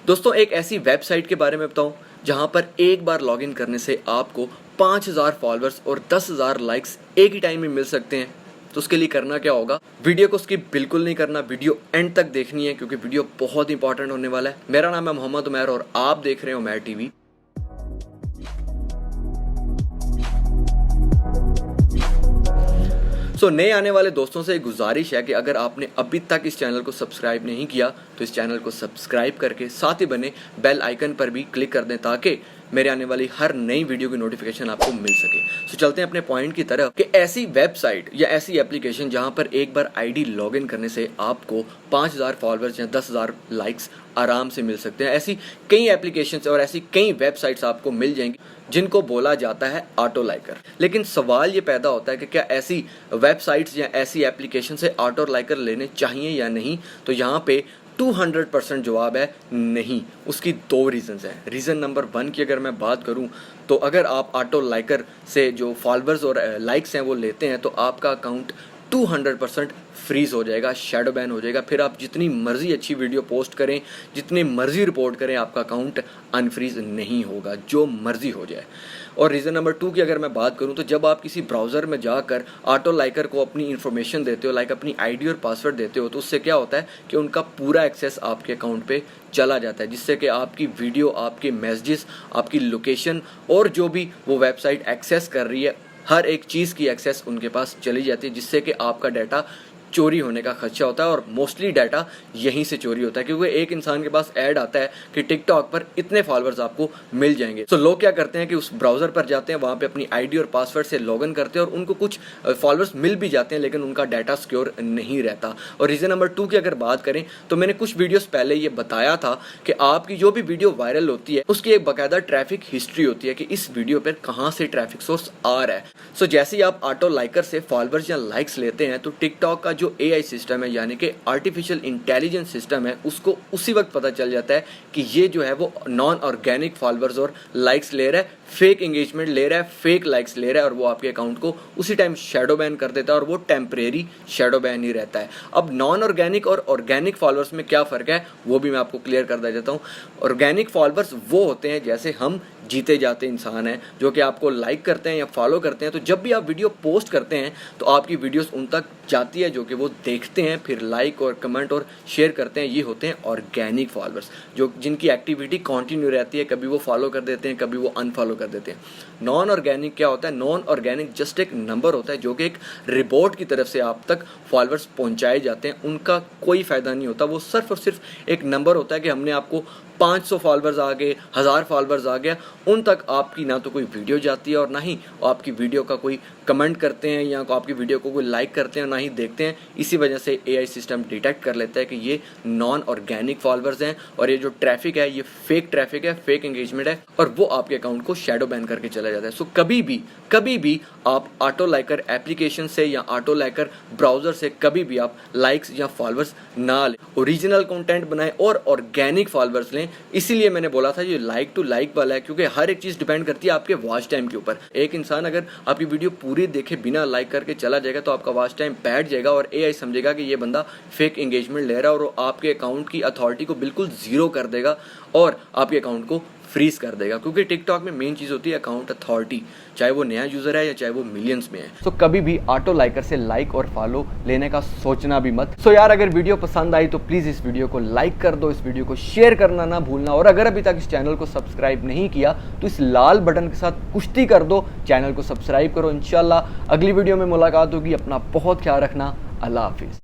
दोस्तों एक ऐसी वेबसाइट के बारे में बताऊं जहां पर एक बार लॉगिन करने से आपको 5000 फॉलोअर्स और 10,000 लाइक्स एक ही टाइम में मिल सकते हैं। तो उसके लिए करना क्या होगा, वीडियो को स्किप बिल्कुल नहीं करना, वीडियो एंड तक देखनी है क्योंकि वीडियो बहुत इंपॉर्टेंट होने वाला है। मेरा नाम है मोहम्मद उमैर और आप देख रहे हो उमैर टीवी। नए आने वाले दोस्तों से एक गुजारिश है कि अगर आपने अभी तक इस चैनल को सब्सक्राइब नहीं किया तो इस चैनल को सब्सक्राइब करके साथ ही बने बेल आइकन पर भी क्लिक कर दें ताकि मेरे आने वाली हर नई वीडियो की नोटिफिकेशन आपको मिल सके। चलते हैं अपने पॉइंट की तरफ कि ऐसी वेबसाइट या ऐसी एप्लीकेशन जहां पर एक बार आईडी लॉगिन करने से आपको 5000 फॉलोअर्स या 10,000 लाइक्स आराम से मिल सकते हैं। ऐसी कई एप्लीकेशंस और ऐसी कई वेबसाइट्स आपको मिल जाएंगी जिनको बोला जाता है ऑटो लाइकर। लेकिन सवाल ये पैदा होता है कि क्या ऐसी वेबसाइट्स या ऐसी एप्लीकेशन से ऑटो लाइकर लेने चाहिए या नहीं। तो यहाँ पे 200% जवाब है नहीं। उसकी दो रीज़न्स हैं। रीज़न नंबर 1 की अगर मैं बात करूं तो अगर आप ऑटो लाइकर से जो फॉलोअर्स और लाइक्स हैं वो लेते हैं तो आपका अकाउंट 200% फ्रीज हो जाएगा, शैडो बैन हो जाएगा। फिर आप जितनी मर्जी अच्छी वीडियो पोस्ट करें, जितनी मर्जी रिपोर्ट करें, आपका अकाउंट अनफ्रीज नहीं होगा, जो मर्जी हो जाए। और रीज़न नंबर 2 की अगर मैं बात करूं तो जब आप किसी ब्राउज़र में जाकर ऑटो लाइकर को अपनी इन्फॉर्मेशन देते हो, लाइक अपनी आईडी और पासवर्ड देते हो, तो उससे क्या होता है कि उनका पूरा एक्सेस आपके अकाउंट पे चला जाता है, जिससे कि आपकी वीडियो, आपके मैसेजेस, आपकी लोकेशन और जो भी वो वेबसाइट एक्सेस कर रही है, हर एक चीज़ की एक्सेस उनके पास चली जाती है, जिससे कि आपका डाटा चोरी होने का खदशा होता है। और मोस्टली डाटा यहीं से चोरी होता है क्योंकि एक इंसान के पास ऐड आता है कि टिकटॉक पर इतने फॉलोअर्स आपको मिल जाएंगे। लोग क्या करते हैं कि उस ब्राउज़र पर जाते हैं, वहाँ पे अपनी आईडी और पासवर्ड से लॉगिन करते हैं और उनको कुछ फॉलोअर्स मिल भी जाते हैं लेकिन उनका डाटा सिक्योर नहीं रहता। और रीज़न नंबर 2 की अगर बात करें तो मैंने कुछ वीडियोस पहले ये बताया था कि आपकी जो भी वीडियो वायरल होती है उसकी एक बाकायदा ट्रैफिक हिस्ट्री होती है कि इस वीडियो पर कहाँ से ट्रैफिक सोर्स आ रहा है। जैसे ही आप ऑटो लाइकर से फॉलोअर्स या लाइक्स लेते हैं तो टिकटॉक का जो AI सिस्टम है यानी कि आर्टिफिशियल इंटेलिजेंस सिस्टम है, उसको उसी वक्त पता चल जाता है कि ये जो है वो नॉन ऑर्गेनिक फॉलोअर्स और लाइक्स ले रहा है, फेक एंगेजमेंट ले रहा है, फेक लाइक्स ले रहा है और वो आपके अकाउंट को उसी टाइम शैडो बैन कर देता है और वो टेम्परेरी शैडो बैन ही रहता है। अब नॉन ऑर्गेनिक और ऑर्गेनिक फॉलोअर्स में क्या फ़र्क है वो भी मैं आपको क्लियर कर देता हूँ। ऑर्गेनिक फॉलोअर्स वो होते हैं जैसे हम जीते जाते इंसान हैं जो कि आपको लाइक करते हैं या फॉलो करते हैं, तो जब भी आप वीडियो पोस्ट करते हैं तो आपकी वीडियोस उन तक जाती है जो कि वो देखते हैं, फिर लाइक और कमेंट और शेयर करते हैं। ये होते हैं ऑर्गेनिक फॉलोअर्स जो जिनकी एक्टिविटी कंटिन्यू रहती है, कभी वो फॉलो कर देते हैं, कभी वो अनफॉलो कर देते हैं। नॉन ऑर्गेनिक क्या होता है? नॉन ऑर्गेनिक जस्ट एक नंबर होता है जो कि एक रिपोर्ट की तरफ से आप तक फॉलोअर्स पहुंचाए जाते हैं, उनका कोई फ़ायदा नहीं होता। वो सिर्फ और सिर्फ एक नंबर होता है कि हमने आपको 500 फॉलोअर्स आ गए, 1000 फॉलोअर्स आ गया, उन तक आपकी ना तो कोई वीडियो जाती है और ना ही आपकी वीडियो का कोई कमेंट करते हैं या आपकी वीडियो को कोई लाइक करते हैं, ना ही देखते हैं। इसी वजह से AI सिस्टम डिटेक्ट कर लेता है कि ये नॉन ऑर्गेनिक फॉलोअर्स हैं और ये जो ट्रैफिक है ये फेक ट्रैफिक है, फेक एंगेजमेंट है और वो आपके अकाउंट को शैडो बैन करके चला जाता है। कभी भी आप ऑटो लाइकर एप्लीकेशन से या ऑटो लाइकर ब्राउज़र से कभी भी आप लाइक्स या फॉलोअर्स ना लें। ओरिजिनल कंटेंट बनाएं और ऑर्गेनिक फॉलोअर्स लें। इसीलिए मैंने बोला था ये लाइक टू लाइक वाला है क्योंकि हर एक चीज़ डिपेंड करती है आपके वॉच टाइम के ऊपर। एक इंसान अगर आपकी वीडियो पूरी देखे बिना लाइक करके चला जाएगा तो आपका वॉच टाइम बैठ जाएगा और AI समझेगा कि ये बंदा फेक एंगेजमेंट ले रहा है और वो आपके अकाउंट की अथॉरिटी को बिल्कुल ज़ीरो कर देगा और आपके अकाउंट को फ्रीज कर देगा। क्योंकि टिकटॉक में मेन चीज़ होती है अकाउंट अथॉरिटी, चाहे वो नया यूज़र है या चाहे वो मिलियंस में है। कभी भी ऑटो लाइकर से लाइक और फॉलो लेने का सोचना भी मत। यार अगर वीडियो पसंद आई तो प्लीज़ इस वीडियो को लाइक कर दो, इस वीडियो को शेयर करना ना भूलना और अगर अभी तक इस चैनल को सब्सक्राइब नहीं किया तो इस लाल बटन के साथ कुश्ती कर दो, चैनल को सब्सक्राइब करो। इंशाल्लाह अगली वीडियो में मुलाकात होगी। अपना बहुत ख्याल रखना। अल्लाह हाफिज़।